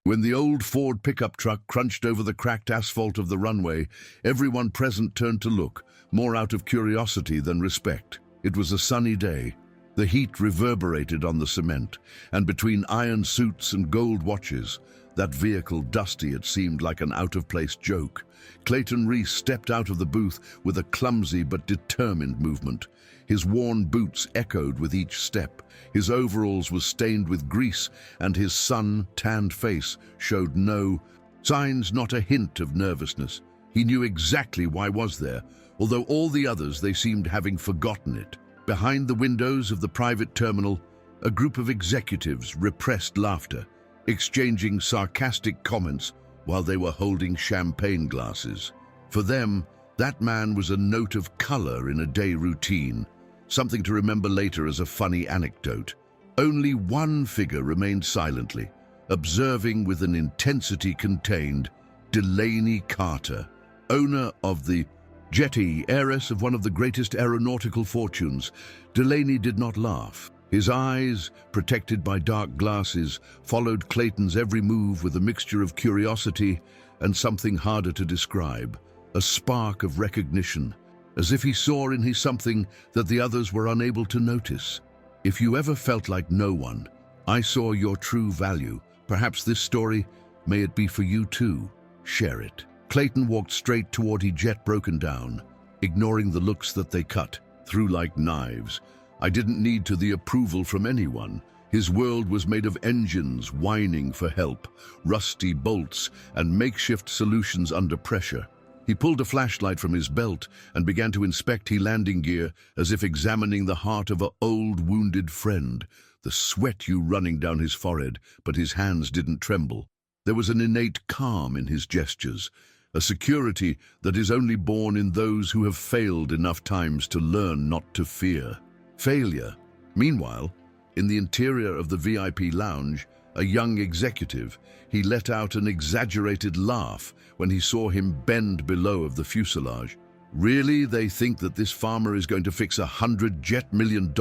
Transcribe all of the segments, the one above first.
When the old Ford pickup truck crunched over the cracked asphalt of the runway, everyone present turned to look, more out of curiosity than respect. It was a sunny day. The heat reverberated on the cement, and between iron suits and gold watches, that vehicle dusty, it seemed like an out-of-place joke. Clayton Reese stepped out of the booth with a clumsy but determined movement. His worn boots echoed with each step. His overalls were stained with grease, and his sun-tanned face showed no signs, not a hint of nervousness. He knew exactly why was there, although all the others, they seemed having forgotten it. Behind the windows of the private terminal, a group of executives repressed laughter, exchanging sarcastic comments while they were holding champagne glasses. For them, that man was a note of color in a day routine, something to remember later as a funny anecdote. Only one figure remained silently, observing with an intensity contained: Delaney Carter, owner of the Jetty, heiress of one of the greatest aeronautical fortunes. Delaney did not laugh. His eyes, protected by dark glasses, followed Clayton's every move with a mixture of curiosity and something harder to describe, a spark of recognition, as if he saw in him something that the others were unable to notice. If you ever felt like no one, I saw your true value. Perhaps this story, may it be for you too. Share it. Clayton walked straight toward his jet, broken down, ignoring the looks that they cut through like knives. I didn't need the approval from anyone. His world was made of engines whining for help, rusty bolts, and makeshift solutions under pressure. He pulled a flashlight from his belt and began to inspect his landing gear, as if examining the heart of an old wounded friend. The sweat running down his forehead, but his hands didn't tremble. There was an innate calm in his gestures, a security that is only born in those who have failed enough times to learn not to fear failure. Meanwhile, in the interior of the VIP lounge, a young executive, he let out an exaggerated laugh when he saw him bend below of the fuselage. Really, they think that this farmer is going to fix $100 million?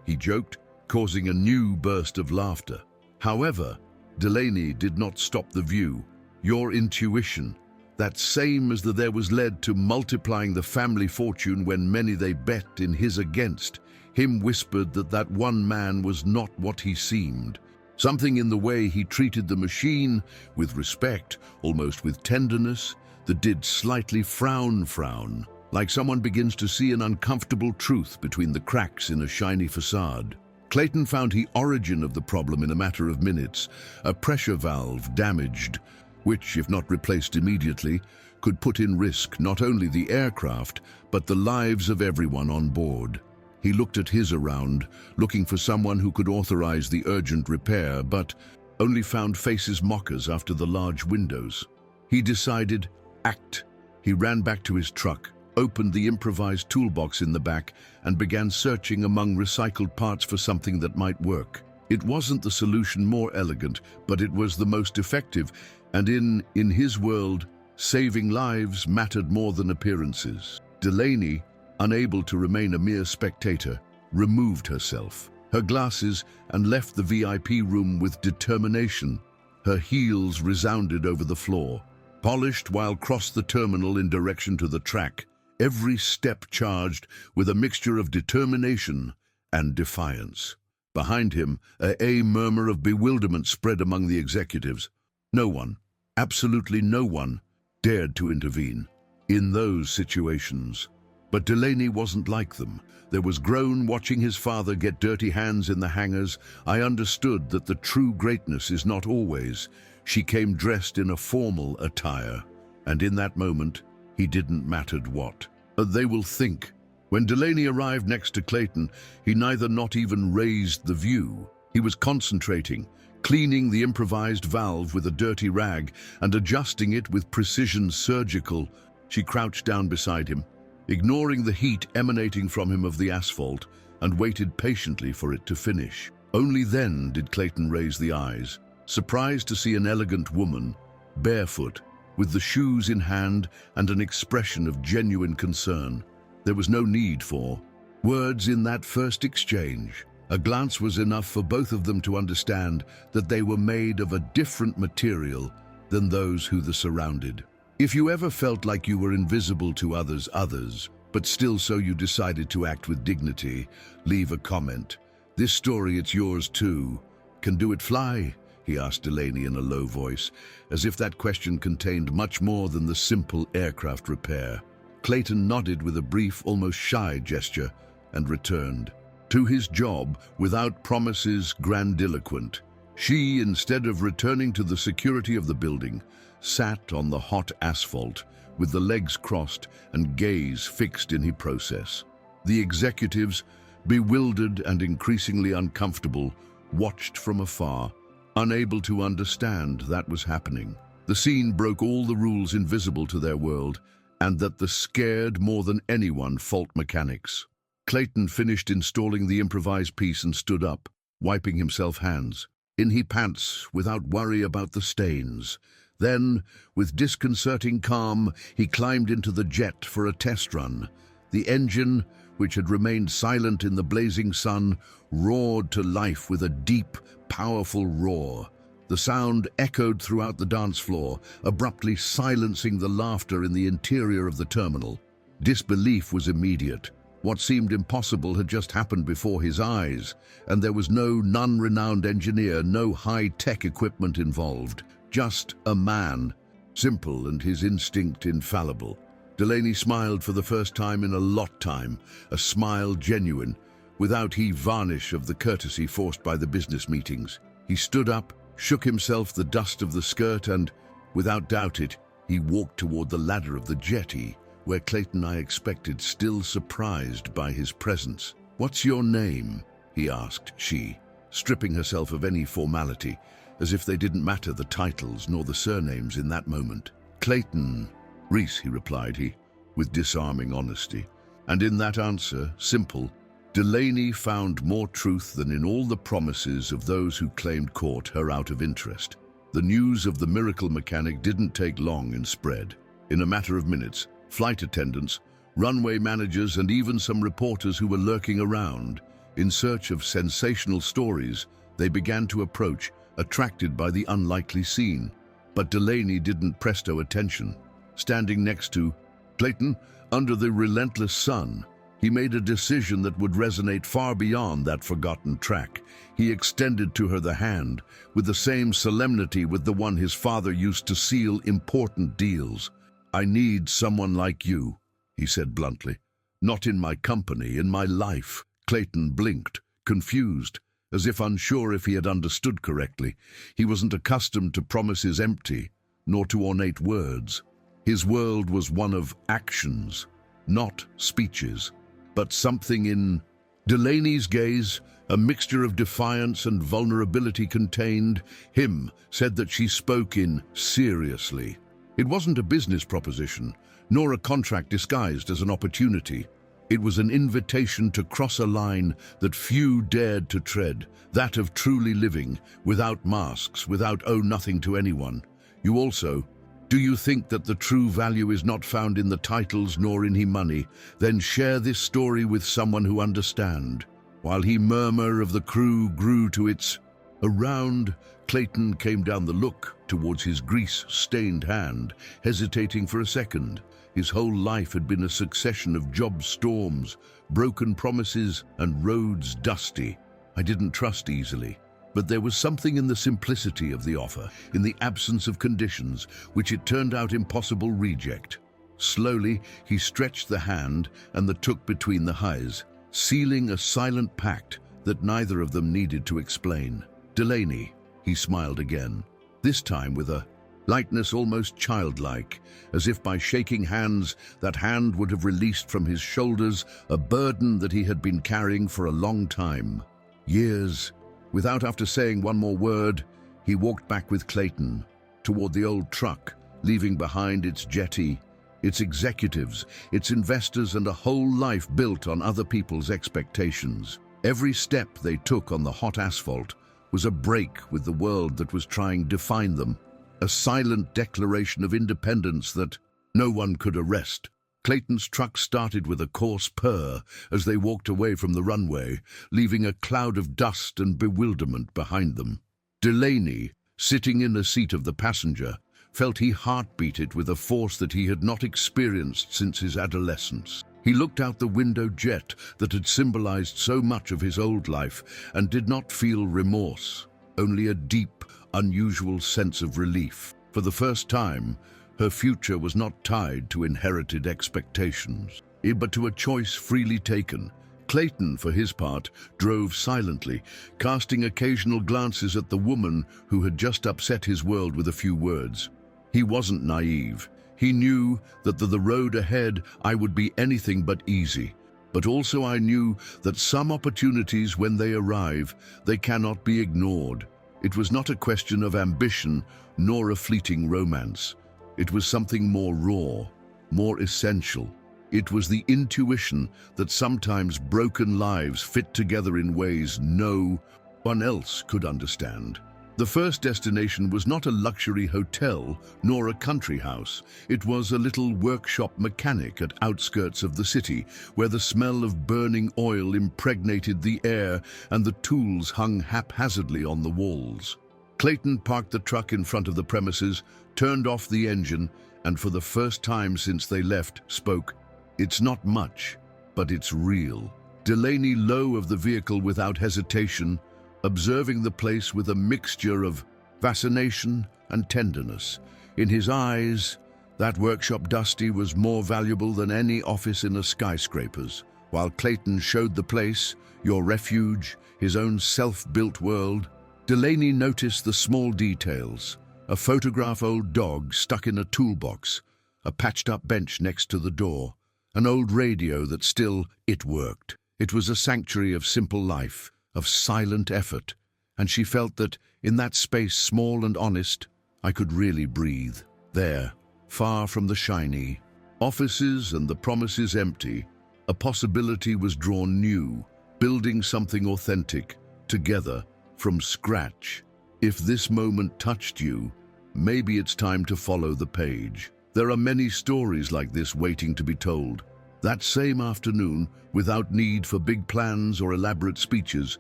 He joked, causing a new burst of laughter. However, Delaney did not stop the view. Your intuition, that same as there was led to multiplying the family fortune when many they bet in his against, him whispered that that one man was not what he seemed. Something in the way he treated the machine, with respect, almost with tenderness, that did slightly frown, like someone begins to see an uncomfortable truth between the cracks in a shiny facade. Clayton found the origin of the problem in a matter of minutes, a pressure valve damaged, which, if not replaced immediately, could put in risk not only the aircraft, but the lives of everyone on board. He looked at his around, looking for someone who could authorize the urgent repair, but only found faces mockers after the large windows. He decided, act. He ran back to his truck, opened the improvised toolbox in the back, and began searching among recycled parts for something that might work. It wasn't the solution more elegant, but it was the most effective, and in his world, saving lives mattered more than appearances. Delaney, unable to remain a mere spectator, removed herself, her glasses, and left the VIP room with determination. Her heels resounded over the floor. Polished while crossed the terminal in direction to the track, every step charged with a mixture of determination and defiance. Behind him, a murmur of bewilderment spread among the executives. No one, absolutely no one, dared to intervene in those situations. But Delaney wasn't like them. There was groan watching his father get dirty hands in the hangars. I understood that the true greatness is not always. She came dressed in a formal attire, and in that moment, he didn't mattered what. They will think. When Delaney arrived next to Clayton, he neither not even raised the view. He was concentrating, cleaning the improvised valve with a dirty rag and adjusting it with precision surgical. She crouched down beside him, ignoring the heat emanating from him of the asphalt, and waited patiently for it to finish. Only then did Clayton raise the eyes, surprised to see an elegant woman, barefoot, with the shoes in hand and an expression of genuine concern. There was no need for words in that first exchange. A glance was enough for both of them to understand that they were made of a different material than those who the surrounded. If you ever felt like you were invisible to others, but still so you decided to act with dignity, leave a comment. This story, it's yours too. Can do it fly? He asked Delaney in a low voice, as if that question contained much more than the simple aircraft repair. Clayton nodded with a brief, almost shy gesture and returned to his job without promises grandiloquent. She, instead of returning to the security of the building, sat on the hot asphalt with the legs crossed and gaze fixed in his process. The executives, bewildered and increasingly uncomfortable, watched from afar, unable to understand that was happening. The scene broke all the rules invisible to their world, and that the scared more than anyone fault mechanics. Clayton finished installing the improvised piece and stood up, wiping himself hands. In he pants, without worry about the stains. Then, with disconcerting calm, he climbed into the jet for a test run. The engine, which had remained silent in the blazing sun, roared to life with a deep, powerful roar. The sound echoed throughout the dance floor, abruptly silencing the laughter in the interior of the terminal. Disbelief was immediate. What seemed impossible had just happened before his eyes, and there was no non-renowned engineer, no high-tech equipment involved. Just a man, simple and his instinct infallible. Delaney smiled for the first time in a lot time, a smile genuine, without he varnish of the courtesy forced by the business meetings. He stood up, shook himself the dust of the skirt and, without doubt he walked toward the ladder of the jetty, where Clayton I expected, still surprised by his presence. "What's your name?" he asked, she, stripping herself of any formality, as if they didn't matter, the titles nor the surnames in that moment. "Clayton Reese," he replied, with disarming honesty. And in that answer, simple, Delaney found more truth than in all the promises of those who claimed caught her out of interest. The news of the miracle mechanic didn't take long and spread. In a matter of minutes, flight attendants, runway managers, and even some reporters who were lurking around, in search of sensational stories, they began to approach, attracted by the unlikely scene. But Delaney didn't presto attention. Standing next to Clayton, under the relentless sun, he made a decision that would resonate far beyond that forgotten track. He extended to her the hand, with the same solemnity with the one his father used to seal important deals. "I need someone like you," he said bluntly. "Not in my company, in my life." Clayton blinked, confused, as if unsure if he had understood correctly. He wasn't accustomed to promises empty, nor to ornate words. His world was one of actions, not speeches. But something in Delaney's gaze, a mixture of defiance and vulnerability contained him, said that she spoke in seriously. It wasn't a business proposition, nor a contract disguised as an opportunity. It was an invitation to cross a line that few dared to tread, that of truly living, without masks, without owe nothing to anyone. Do you think that the true value is not found in the titles nor in money? Then share this story with someone who understand. While he murmur of the crew grew to its around, Clayton came down the look towards his grease-stained hand, hesitating for a second. His whole life had been a succession of job storms, broken promises, and roads dusty. I didn't trust easily. But there was something in the simplicity of the offer, in the absence of conditions, which it turned out impossible reject. Slowly, he stretched the hand and the took between the highs, sealing a silent pact that neither of them needed to explain. "Delaney," he smiled again, this time with a lightness almost childlike, as if by shaking hands that hand would have released from his shoulders a burden that he had been carrying for a long time. Years. Without after saying one more word, he walked back with Clayton, toward the old truck, leaving behind its jetty, its executives, its investors, and a whole life built on other people's expectations. Every step they took on the hot asphalt was a break with the world that was trying to define them, a silent declaration of independence that no one could arrest. Clayton's truck started with a coarse purr as they walked away from the runway, leaving a cloud of dust and bewilderment behind them. Delaney, sitting in the seat of the passenger, felt he heartbeat it with a force that he had not experienced since his adolescence. He looked out the window jet that had symbolized so much of his old life and did not feel remorse, only a deep, unusual sense of relief. For the first time, her future was not tied to inherited expectations, but to a choice freely taken. Clayton, for his part, drove silently, casting occasional glances at the woman who had just upset his world with a few words. He wasn't naive. He knew that the road ahead I would be anything but easy. But also I knew that some opportunities, when they arrive, they cannot be ignored. It was not a question of ambition, nor a fleeting romance. It was something more raw, more essential. It was the intuition that sometimes broken lives fit together in ways no one else could understand. The first destination was not a luxury hotel nor a country house. It was a little workshop mechanic at outskirts of the city, where the smell of burning oil impregnated the air and the tools hung haphazardly on the walls. Clayton parked the truck in front of the premises, turned off the engine, and for the first time since they left, spoke. "It's not much, but it's real." Delaney low of the vehicle without hesitation, observing the place with a mixture of fascination and tenderness. In his eyes, that workshop Dusty was more valuable than any office in a skyscraper's. While Clayton showed the place, your refuge, his own self-built world, Delaney noticed the small details. A photograph old dog stuck in a toolbox, a patched-up bench next to the door, an old radio that still, it worked. It was a sanctuary of simple life, of silent effort, and she felt that, in that space small and honest, I could really breathe. There, far from the shiny offices and the promises empty, a possibility was drawn new, building something authentic, together, from scratch. If this moment touched you, maybe it's time to follow the page. There are many stories like this waiting to be told. That same afternoon, without need for big plans or elaborate speeches,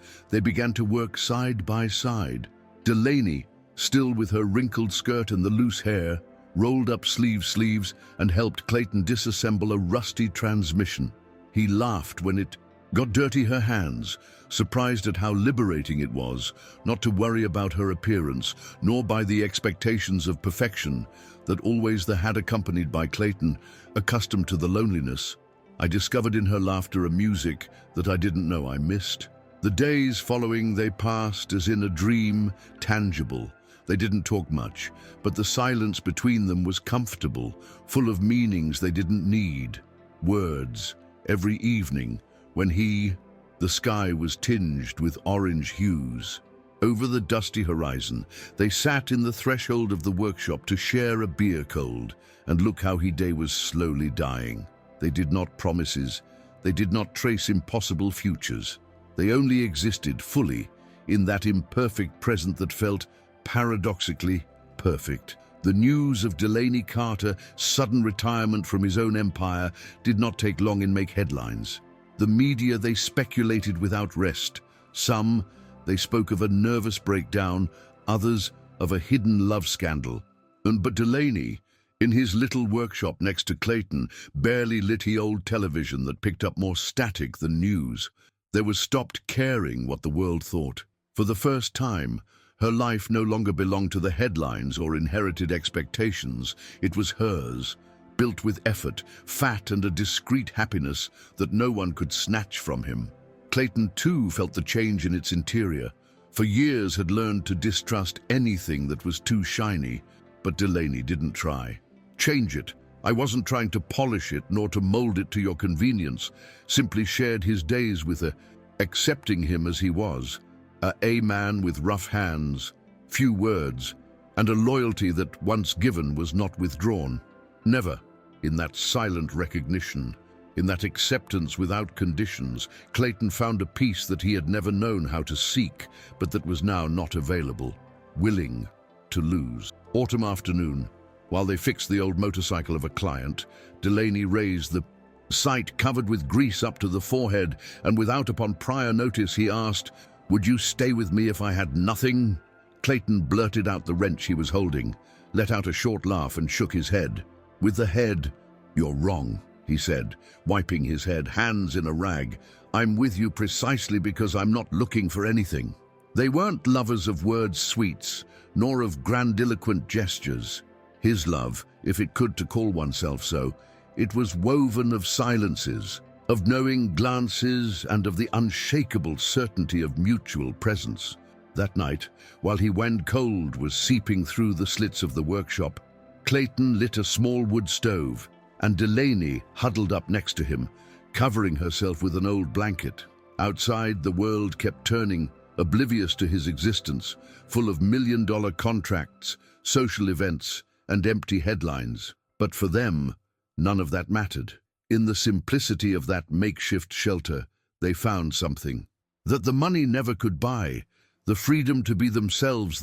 they began to work side by side. Delaney, still with her wrinkled skirt and the loose hair, rolled up sleeves and helped Clayton disassemble a rusty transmission. He laughed when it got dirty her hands, surprised at how liberating it was not to worry about her appearance, nor by the expectations of perfection that always had accompanied by Clayton, accustomed to the loneliness. I discovered in her laughter a music that I didn't know I missed. The days following, they passed as in a dream, tangible. They didn't talk much, but the silence between them was comfortable, full of meanings they didn't need. Words. Every evening, when the sky was tinged with orange hues. Over the dusty horizon, they sat in the threshold of the workshop to share a beer cold, and look how day was slowly dying. They did not promises, they did not trace impossible futures. They only existed fully in that imperfect present that felt paradoxically perfect. The news of Delaney Carter's sudden retirement from his own empire did not take long in make headlines. The media, they speculated without rest. Some, they spoke of a nervous breakdown, others of a hidden love scandal. But Delaney, in his little workshop next to Clayton, barely lit the old television that picked up more static than news. There was stopped caring what the world thought. For the first time, her life no longer belonged to the headlines or inherited expectations. It was hers, built with effort, fat and a discreet happiness that no one could snatch from him. Clayton too felt the change in its interior. For years had learned to distrust anything that was too shiny, but Delaney didn't try. Change it. I wasn't trying to polish it nor to mold it to your convenience, simply shared his days with her, accepting him as he was, a man with rough hands, few words, and a loyalty that once given was not withdrawn. Never, in that silent recognition, in that acceptance without conditions, Clayton found a peace that he had never known how to seek, but that was now not available, willing to lose. Autumn afternoon, While they fixed the old motorcycle of a client, Delaney raised the sight covered with grease up to the forehead, and without upon prior notice he asked, "Would you stay with me if I had nothing?" Clayton blurted out the wrench he was holding, let out a short laugh and shook his head. With the head, "You're wrong," he said, wiping his head, hands in a rag. "I'm with you precisely because I'm not looking for anything." They weren't lovers of words sweets, nor of grandiloquent gestures. His love, if it could to call oneself so, it was woven of silences, of knowing glances, and of the unshakable certainty of mutual presence. That night, while he went cold was seeping through the slits of the workshop, Clayton lit a small wood stove, and Delaney huddled up next to him, covering herself with an old blanket. Outside, the world kept turning, oblivious to his existence, full of million-dollar contracts, social events, and empty headlines. But for them, none of that mattered. In the simplicity of that makeshift shelter, they found something that the money never could buy: the freedom to be themselves,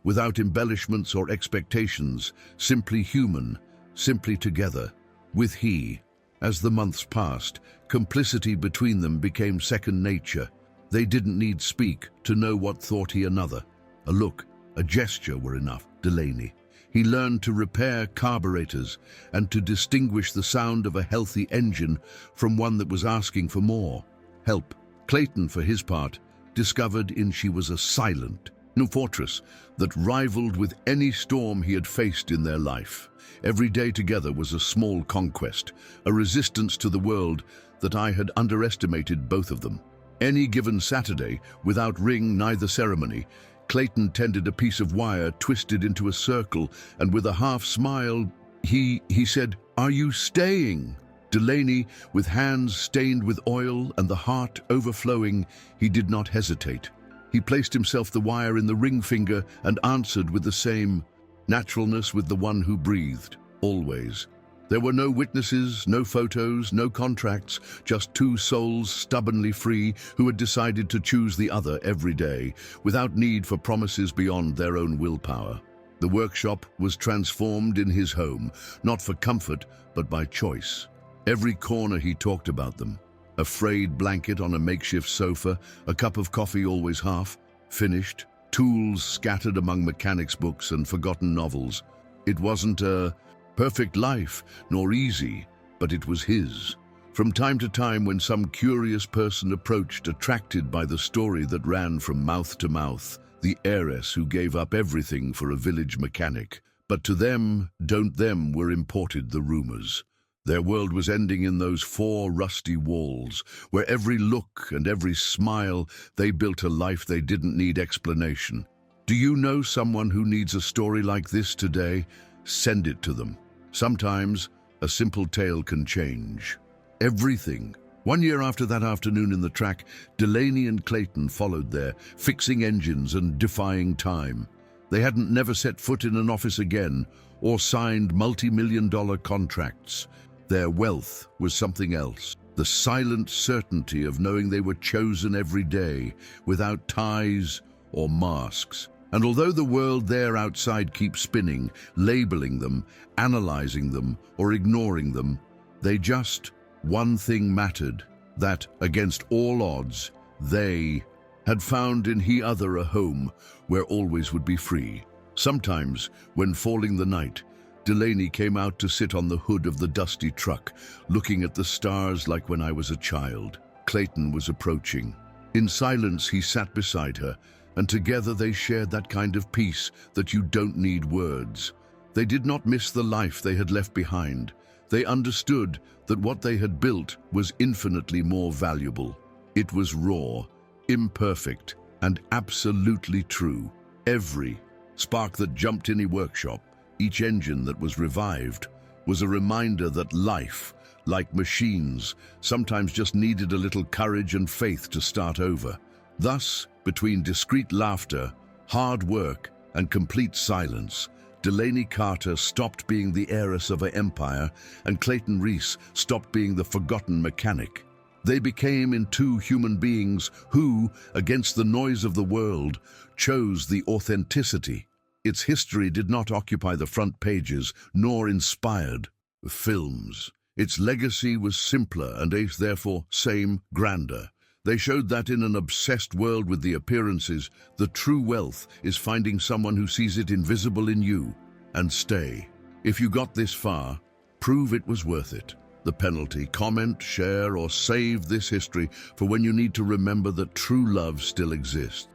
without embellishments or expectations, simply human, simply together, with he. As the months passed, complicity between them became second nature. They didn't need speak to know what thought he another. A look, a gesture were enough. Delaney. He learned to repair carburetors and to distinguish the sound of a healthy engine from one that was asking for more help. Clayton, for his part, discovered she was a silent new fortress that rivaled with any storm he had faced in their life. Every day together was a small conquest, a resistance to the world that I had underestimated both of them. Any given Saturday, without ring neither ceremony, Clayton tended a piece of wire twisted into a circle, and with a half smile, he said, "Are you staying?" Delaney, with hands stained with oil and the heart overflowing, he did not hesitate. He placed himself the wire in the ring finger and answered with the same naturalness with the one who breathed, always. There were no witnesses, no photos, no contracts, just two souls stubbornly free who had decided to choose the other every day, without need for promises beyond their own willpower. The workshop was transformed in his home, not for comfort, but by choice. Every corner he talked about them. A frayed blanket on a makeshift sofa, a cup of coffee always half finished, tools scattered among mechanics' books and forgotten novels. It wasn't a perfect life, nor easy, but it was his. From time to time, when some curious person approached, attracted by the story that ran from mouth to mouth, the heiress who gave up everything for a village mechanic. But to them, were imported the rumors. Their world was ending in those four rusty walls, where every look and every smile they built a life they didn't need explanation. Do you know someone who needs a story like this today? Send it to them. Sometimes a simple tale can change everything. 1 year after that afternoon in the track, Delaney and Clayton followed there, fixing engines and defying time. They hadn't never set foot in an office again or signed multi-million-dollar contracts. Their wealth was something else. The silent certainty of knowing they were chosen every day, without ties or masks. And although the world there outside keeps spinning, labeling them, analyzing them, or ignoring them, one thing mattered, that, against all odds, they had found in he other a home where always would be free. Sometimes, when falling the night, Delaney came out to sit on the hood of the dusty truck, looking at the stars like when I was a child. Clayton was approaching. In silence, he sat beside her, and together they shared that kind of peace that you don't need words. They did not miss the life they had left behind. They understood that what they had built was infinitely more valuable. It was raw, imperfect, and absolutely true. Every spark that jumped in a workshop, each engine that was revived, was a reminder that life, like machines, sometimes just needed a little courage and faith to start over. Thus, between discreet laughter, hard work, and complete silence, Delaney Carter stopped being the heiress of an empire, and Clayton Reese stopped being the forgotten mechanic. They became in two human beings who, against the noise of the world, chose the authenticity. Its history did not occupy the front pages, nor inspired films. Its legacy was simpler and therefore grander. They showed that in an obsessed world with the appearances, the true wealth is finding someone who sees it invisible in you. And stay. If you got this far, prove it was worth it. The penalty: comment, share, or save this history for when you need to remember that true love still exists.